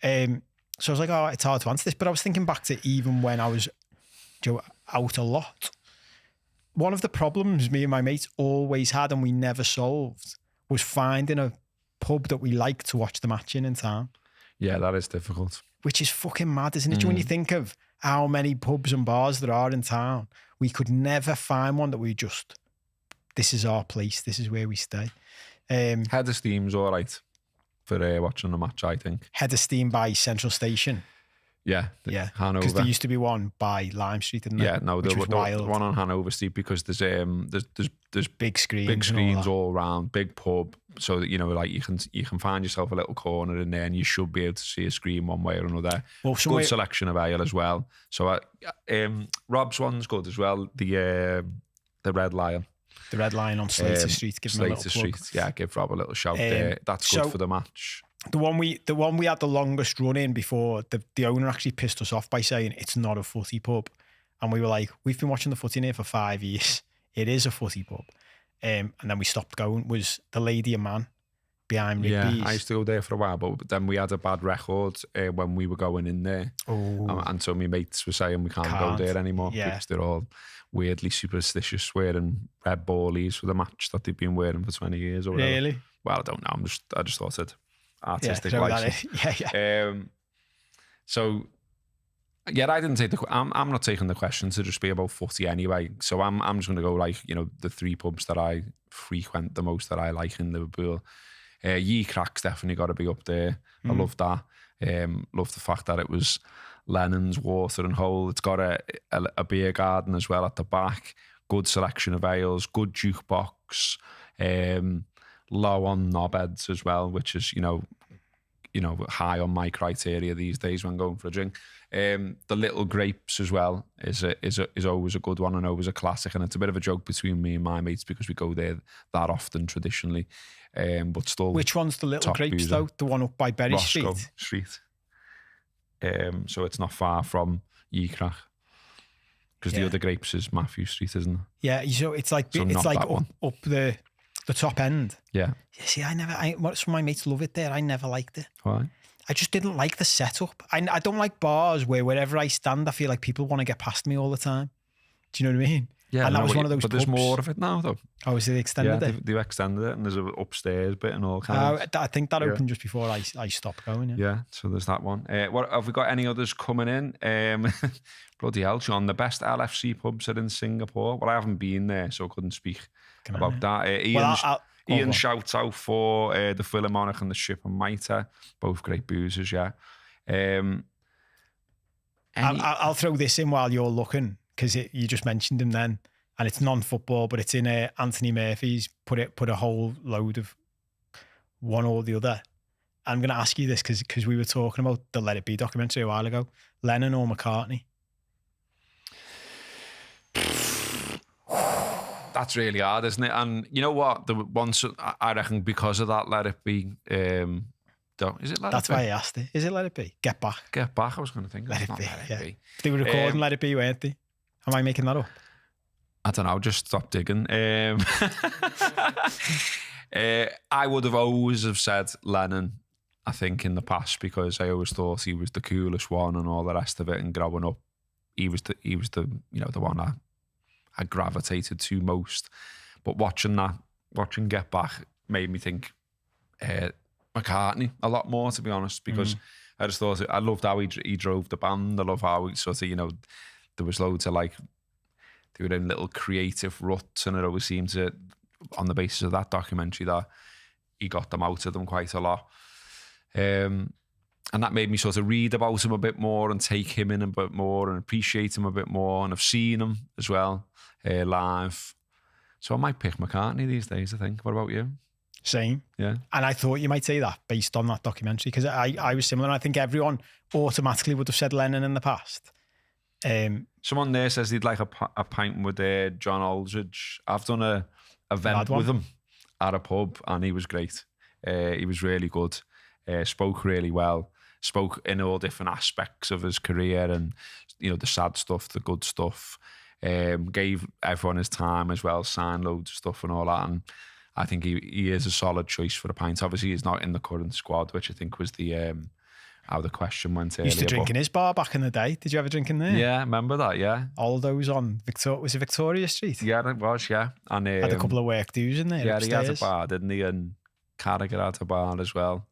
So I was like, oh, it's hard to answer this. But I was thinking back to even when I was out a lot. One of the problems me and my mates always had and we never solved was finding a pub that we like to watch the match in town. Yeah, that is difficult. Which is fucking mad, isn't it? When you think of how many pubs and bars there are in town, we could never find one that this is our place, this is where we stay. Head of Steam's all right for watching the match, I think. Head of Steam by Central Station. Yeah, Hanover. Because there used to be one by Lime Street, didn't there? Yeah, no, there was one on Hanover Street because there's big screens all around, big pub, so that you can find yourself a little corner in there, and you should be able to see a screen one way or another. Well, good selection of ale as well. So Rob's one's good as well. The Red Lion. The Red Lion on Slater Street. Give him a little plug. Yeah, give Rob a little shout there. That's good for the match. The one we had the longest run in before the owner actually pissed us off by saying it's not a footy pub, and we were like, we've been watching the footy in here for 5 years. It is a footy pub, and then we stopped going. Was the Lady and Man behind Rigby's? Yeah, I used to go there for a while, but then we had a bad record when we were going in there, and so my mates were saying we can't go there anymore because they're all weirdly superstitious, wearing red ballies for the match that they've been wearing for 20 years or whatever. Really? Well, I don't know. I just thought it. Artistic license. So I didn't take I'm not taking the question to just be about footy anyway. So I'm just going to go the 3 pubs that I frequent the most that I like in Liverpool. Ye Crack's definitely got to be up there. I love that. Love the fact that it was Lennon's Water and Hole. It's got a beer garden as well at the back. Good selection of ales. Good jukebox. low on knobheads as well, which is, high on my criteria these days when going for a drink. The Little Grapes as well is always a good one and always a classic, and it's a bit of a joke between me and my mates because we go there that often traditionally. But still, which one's the Little Grapes boozer. Though? The one up by Berry Roscoe Street. So it's not far from Yecrach. Because the other Grapes is Matthew Street, isn't it? Yeah, so it's like up the top end. Yeah. See, some of my mates love it there. I never liked it. Why? I just didn't like the setup. I don't like bars where wherever I stand, I feel like people want to get past me all the time. Do you know what I mean? Yeah, and that was one of those. But there's more of it now, though. Oh, is it extended? Yeah, they've extended it, and there's an upstairs bit and all kinds. I think that opened just before I stopped going. Yeah, so there's that one. What have we got? Any others coming in? Bloody hell, John! The best LFC pubs are in Singapore. Well, I haven't been there, so I couldn't speak about that. Ian shouts out for the Philharmonic and the Ship and Mitre, both great boozers. Yeah. I'll throw this in while you're looking, because you just mentioned him then, and it's non-football, but it's in Anthony Murphy's put a whole load of one or the other. I'm going to ask you this because we were talking about the Let It Be documentary a while ago. Lennon or McCartney? That's really hard, isn't it? And you know what? The ones I reckon because of that Let It Be. Is it Let That's It Be? why I asked it. Is it Let It Be? Get Back. Get Back. I was going to think. Let It Be. They were recording Let It Be, weren't they? Am I making that up? I don't know. Just stop digging. I would have always have said Lennon, I think, in the past, because I always thought he was the coolest one and all the rest of it. And growing up, he was the the one I gravitated to most. But watching Get Back made me think McCartney a lot more, to be honest, because I just thought I loved how he drove the band. I love how he sort of, there was loads of they were in little creative ruts, and it always seemed to, on the basis of that documentary, that he got them out of them quite a lot. And that made me sort of read about him a bit more and take him in a bit more and appreciate him a bit more. And I've seen him as well live. So I might pick McCartney these days, I think. What about you? Same. Yeah. And I thought you might say that based on that documentary, because I was similar. And I think everyone automatically would have said Lennon in the past. Someone there says he'd like a pint with John Aldridge. I've done a event with him at a pub, and he was great. He was really good. Spoke really well. Spoke in all different aspects of his career, and the sad stuff, the good stuff. Gave everyone his time as well. Signed loads of stuff and all that. And I think he is a solid choice for a pint. Obviously, he's not in the current squad, which I think was the how the question went earlier. Used to drink in his bar back in the day. Did you ever drink in there? Yeah, remember that, yeah. Aldo's on was it Victoria Street? Yeah, it was, yeah. And had a couple of work dues in there. Yeah, upstairs. he had a bar, didn't he? And Carragher had a bar as well.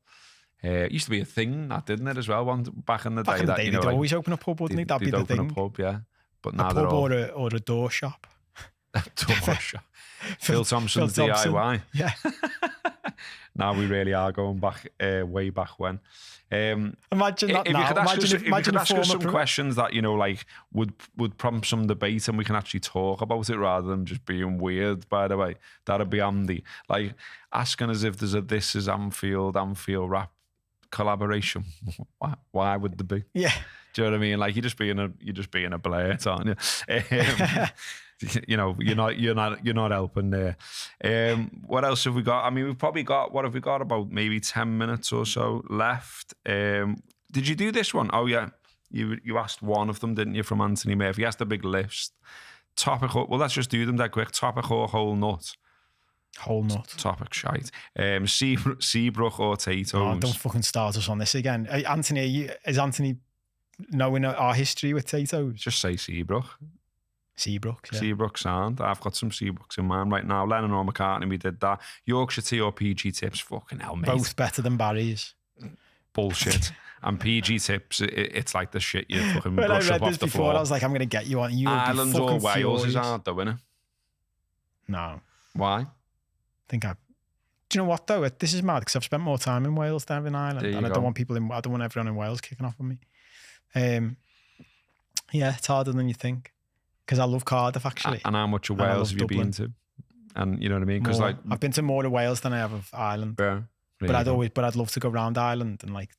It used to be a thing, that, didn't it, as well, back in the day. Back in the day, they'd always open a pub, wouldn't they? That'd be the thing. Open a pub, yeah. But now a pub or a door shop. Door shop. Phil Thompson's DIY. Yeah. Now we really are going back, way back when. Imagine that now. If you could ask us some questions that, would prompt some debate, and we can actually talk about it rather than just being weird, by the way. That'd be handy. Like, asking as if there's a This Is Anfield rap collaboration. Why would there be? Yeah. Do you know what I mean? Like, you're just being a blurt, aren't you? You're not helping there. What else have we got? I mean, we've probably got, what have we got? About maybe 10 minutes or so left. Did you do this one? Oh yeah, you asked one of them, didn't you, from Anthony Murphy? You asked a big list. Topical. Well, let's just do them that quick. Topic or whole nut? Whole nut. Topic shite. Seabrook or Tato's? Oh, don't fucking start us on this again. Is Anthony knowing our history with Tato's? Just say Seabrook. Seabrook, yeah. Seabrook sound. I've got some Seabrooks in mind right now. Lennon or McCartney, we did that. Yorkshire tea or PG tips? Fucking hell, mate. Both better than Barry's. Bullshit. And PG tips, it's like the shit you fucking when brush I read up this off the before, floor. I was like, I'm going to get you on. Ireland or Wales furious. is hard though, isn't it? No. Why? Do you know what though? This is mad because I've spent more time in Wales than in Ireland, and I don't want everyone in Wales kicking off on me. Yeah, it's harder than you think because I love Cardiff actually. And how much of Wales have you been to? And you know what I mean? Because like I've been to more of Wales than I have of Ireland. yeah, But I'd love to go round Ireland and like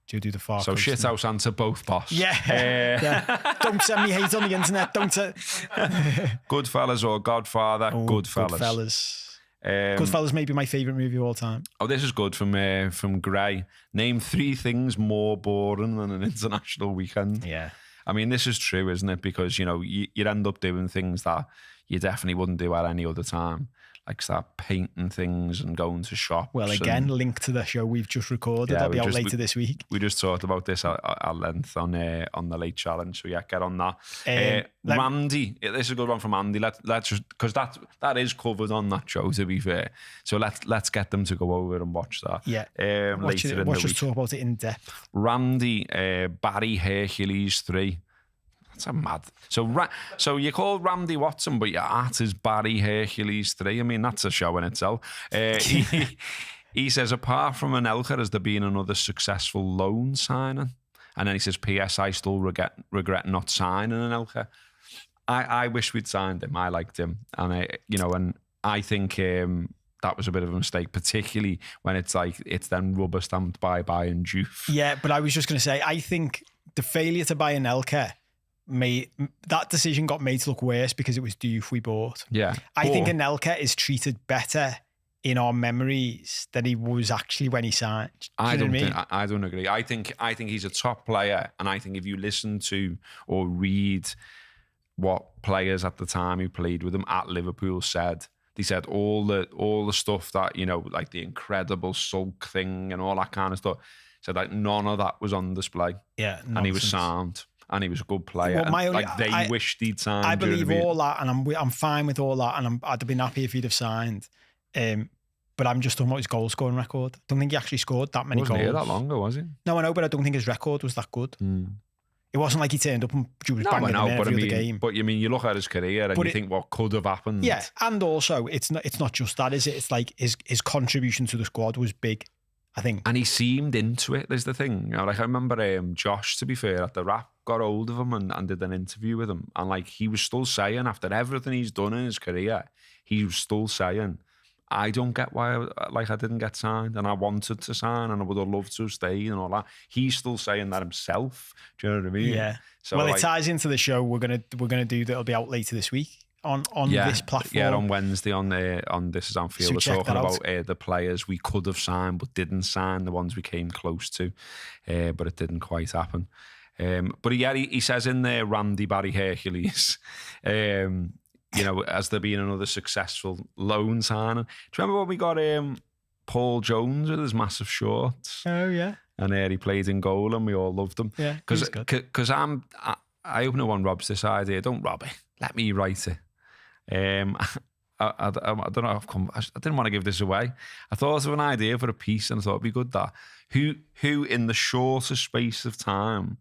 do the far so coast. shithouse answer both, boss. Yeah. Yeah. Don't send me hate on the internet. Don't. Goodfellas or Godfather? Goodfellas. Goodfellas. Goodfellas may be my favourite movie of all time. Oh, this is good from Gray. Name 3 things more boring than an international weekend. Yeah. I mean, this is true, isn't it? Because, you know, you'd end up doing things that you definitely wouldn't do at any other time. Like start painting things and going to shops. Well, again, link to the show we've just recorded. That'll be out later this week. We just talked about this at length on the Late Challenge. So yeah, get on that. Randy, this is a good one from Andy. Let's just, because that is covered on that show, to be fair. So let's get them to go over and watch that. Yeah. Later in the week. Let's talk about it in depth. Randy, Barry Hercules 3. That's a mad. So you call Randy Watson, but your art is Barry Hercules 3. I mean, that's a show in itself. He says, apart from Anelka, has there been another successful loan signing? And then he says, P.S. I still regret not signing Anelka. I wish we'd signed him. I liked him, and and I think that was a bit of a mistake, particularly when it's then rubber stamped by Bayern Juve. Yeah, but I was just going to say, I think the failure to buy Anelka that decision got made to look worse because it was Diouf we bought. Yeah. I think Anelka is treated better in our memories than he was actually when he signed. I don't agree. I think he's a top player, and I think if you listen to or read what players at the time who played with him at Liverpool said, they said all the stuff that, like the incredible sulk thing and all that kind of stuff, said like none of that was on display. Yeah. Nonsense. And he was sound. And he was a good player. Well, they wished he'd signed. I believe all that, and I'm fine with all that, and I'd have been happy if he'd have signed. But I'm just talking about his goal scoring record. I don't think he actually scored that many goals. Wasn't here that long ago, was he? No, I know, but I don't think his record was that good. It wasn't like he turned up and was banging him in every other game. But you look at his career and you think what could have happened. Yeah, and also it's not just that, is it? It's like his contribution to the squad was big, I think. And he seemed into it, there's the thing. I remember Josh, to be fair, at the Wrap, got hold of him and did an interview with him. And he was still saying, after everything he's done in his career, he was still saying, I don't get why I didn't get signed, and I wanted to sign, and I would have loved to have stayed and all that. He's still saying that himself. Do you know what I mean? Yeah. So it ties into the show we're gonna do that'll be out later this week on this platform. Yeah, on Wednesday on This Is Anfield. So we're talking about the players we could have signed but didn't sign, the ones we came close to, but it didn't quite happen. But yeah, he says in there, Randy Barry Hercules. Has there been another successful loan signing? Do you remember when we got Paul Jones with his massive shorts? Oh, yeah. And he played in goal and we all loved him. Yeah, because I hope no one robs this idea. Don't rob it. Let me write it. I don't know. I didn't want to give this away. I thought of an idea for a piece and I thought it'd be good that who in the shortest space of time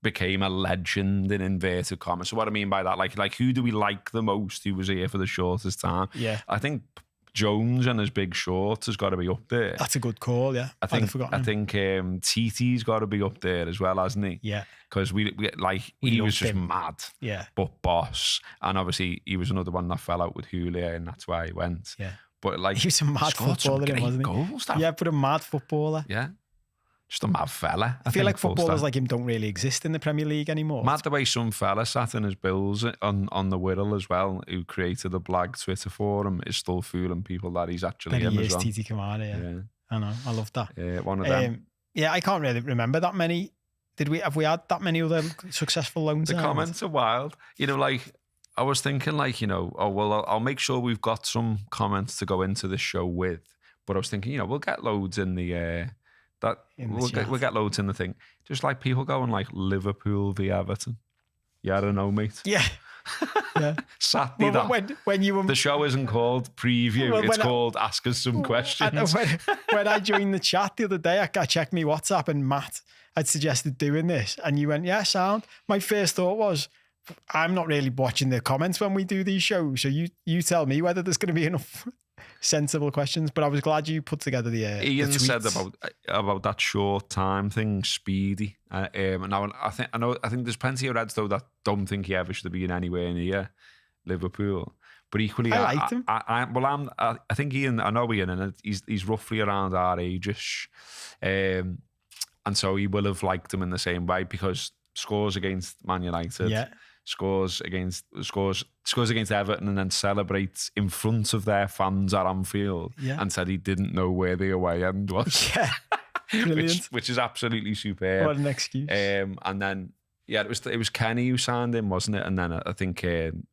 became a legend in inverted commas. So what I mean by that, like who do we like the most who was here for the shortest time? Yeah. I think Jones and his big shorts has got to be up there. That's a good call, yeah. I think TT's got to be up there as well, hasn't he? Yeah. Because he was just mad. Yeah. But boss. And obviously he was another one that fell out with Julia and that's why he went. Yeah. But he was a mad footballer, wasn't he? Goals, yeah, but a mad footballer. Yeah. Just a mad fella. I feel like footballers like him don't really exist in the Premier League anymore. Mad the way some fella sat in his bills on the Wirral as well, who created a blag Twitter for him, is still fooling people that he's actually him as well. Titi Kamara, yeah. I know, I love that. Yeah, one of them. Yeah, I can't really remember that many. Have we had that many other successful loans? The comments are wild. I was thinking I'll make sure we've got some comments to go into the show with. But I was thinking, we'll get loads in the... we'll get loads in the thing. Just like people going like Liverpool v Everton. Yeah, I don't know, mate. Yeah. Yeah. Saturday when you were... The show isn't called Preview. It's called Ask Us Some Questions. When I joined the chat the other day, I checked my WhatsApp and Matt had suggested doing this. And you went, yeah, sound. My first thought was, I'm not really watching the comments when we do these shows. So you tell me whether there's going to be enough... sensible questions, but I was glad you put together the Ian the said about that short time thing, speedy. Now I think there's plenty of Reds though that don't think he ever should have been anywhere near Liverpool. But equally, I liked him. I think I know Ian, and he's roughly around our age-ish. And so he will have liked him in the same way because scores against Man United, scores against Everton, and then celebrates in front of their fans at Anfield, and said he didn't know where the away end was. Yeah, brilliant. which is absolutely superb. What an excuse. And then it was Kenny who signed him, wasn't it? And then I think him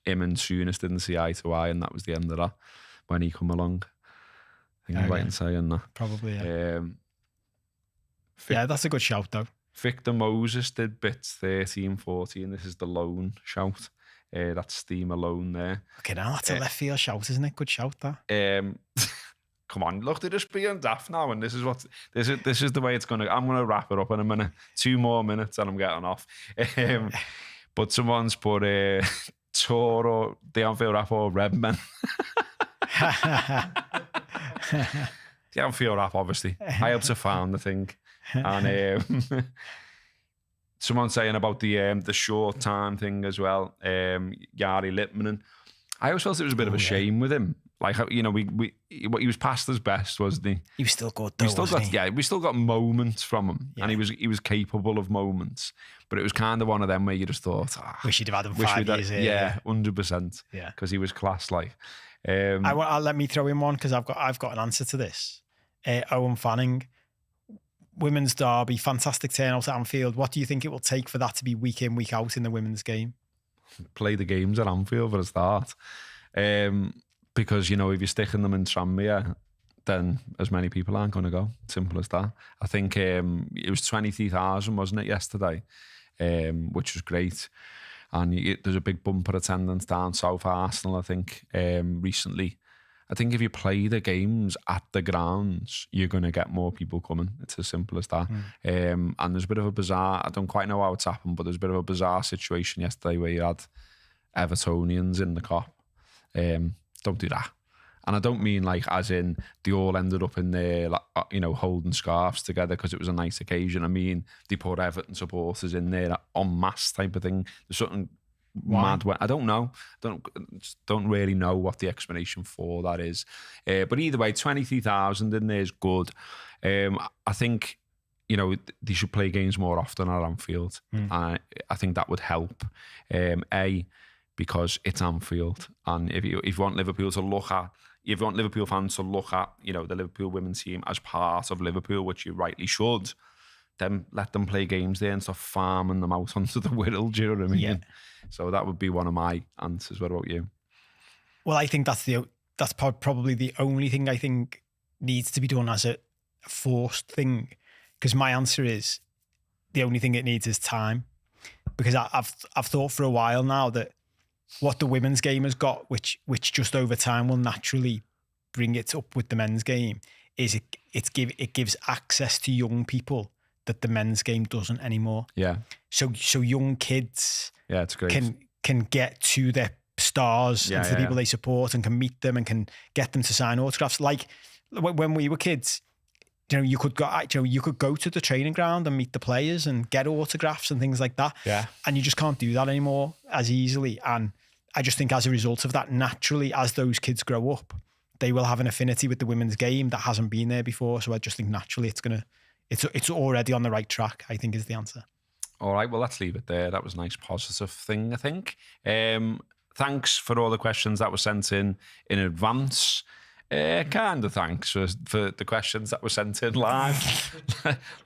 and Souness didn't see eye to eye, and that was the end of that when he come along. I think I'm right in saying that. Probably, yeah. Yeah, that's a good shout, though. Victor Moses did bits 13, 14. This is the loan shout. That's Steve Malone there. Okay, now that's a left field shout, isn't it? Good shout, that. Come on, look, they're just being daft now, and this is the way it's gonna. I'm gonna wrap it up in a minute. 2 more minutes, and I'm getting off. But someone's put Toro, the Anfield rap, or Redmen. The Anfield rap, obviously. I helped to found the thing. And someone saying about the short time thing as well. Jari Lippmanen. I always felt it was a bit of a shame with him. Like, you know, he was past his best, wasn't he? He was still good, though, we still got moments from him, and he was capable of moments. But it was kind of one of them where you just thought, wish you'd have had him 5 years here. Yeah, 100%. Yeah, because he was class. Like, I'll let me throw in one because I've got an answer to this. Owen Fanning. Women's derby, fantastic turnout at Anfield. What do you think it will take for that to be week in, week out in the women's game? Play the games at Anfield for a start. Because, you know, if you're sticking them in Tranmere, then as many people aren't going to go. Simple as that. I think it was 23,000, wasn't it, yesterday? Which was great. And there's a big bumper attendance down south Arsenal, I think, recently. I think if you play the games at the grounds, you're going to get more people coming. It's as simple as that. And there's a bit of a bizarre, I don't quite know how it's happened, but there's a bit of a bizarre situation yesterday where you had Evertonians in the Kop. Don't do that. And I don't mean like as in they all ended up in there, like, you know, holding scarves together because it was a nice occasion. I mean, they put Everton supporters in there en masse type of thing. There's something mad. I don't know. Don't really know what the explanation for that is. But either way, 23,000 in there is good. I think, you know, they should play games more often at Anfield. I think that would help. Because it's Anfield, and if you want Liverpool to look at, if you want Liverpool fans to look at, you know, the Liverpool women's team as part of Liverpool, which you rightly should, then let them play games there and stop farming them out onto the world. Do you know what I mean? Yeah. So that would be one of my answers. What about you? Well, I think that's probably the only thing I think needs to be done as a forced thing, because my answer is the only thing it needs is time, because I've thought for a while now that what the women's game has got, which just over time will naturally bring it up with the men's game, is it gives access to young people that the men's game doesn't anymore. Yeah. So young kids, it's great, can get to their stars and to the people they support, and can meet them and can get them to sign autographs. Like when we were kids, you know, you could go to the training ground and meet the players and get autographs and things like that. Yeah. And you just can't do that anymore as easily. And I just think as a result of that, naturally, as those kids grow up, they will have an affinity with the women's game that hasn't been there before. So I just think naturally it's already on the right track, I think, is the answer. All right, well, let's leave it there. That was a nice positive thing, I think. Thanks for all the questions that were sent in advance. Kind of thanks for the questions that were sent in live.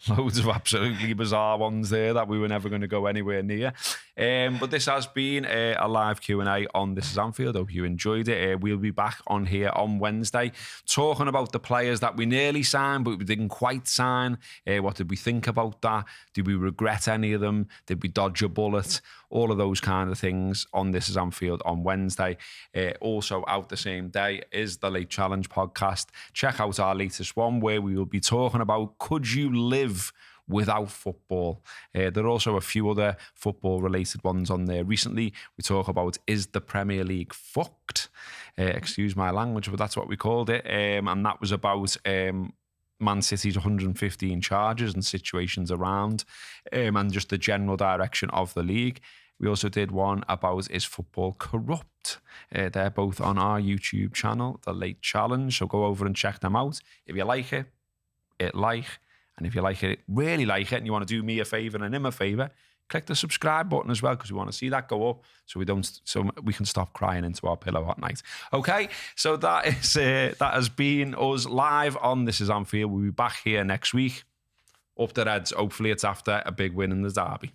Loads of absolutely bizarre ones there that we were never going to go anywhere near. But this has been a live Q&A on This Is Anfield. Hope you enjoyed it. We'll be back on here on Wednesday talking about the players that we nearly signed but we didn't quite sign. What did we think about that? Did we regret any of them? Did we dodge a bullet? All of those kind of things on This Is Anfield on Wednesday. Also out the same day is the Late Challenge podcast. Check out our latest one where we will be talking about, could you live without football? There are also a few other football related ones on there. Recently we talk about, is the Premier League fucked? Excuse my language, but that's what we called it. And that was about Man City's 115 charges and situations around, and just the general direction of the league. We also did one about Is Football Corrupt? They're both on our YouTube channel, The Late Challenge. So go over and check them out. If you like it, hit like. And if you like it, really like it, and you want to do me a favour and him a favour, click the subscribe button as well, because we want to see that go up so we can stop crying into our pillow at night. Okay, so that has been us live on This Is Anfield. We'll be back here next week. Up the Reds. Hopefully it's after a big win in the derby.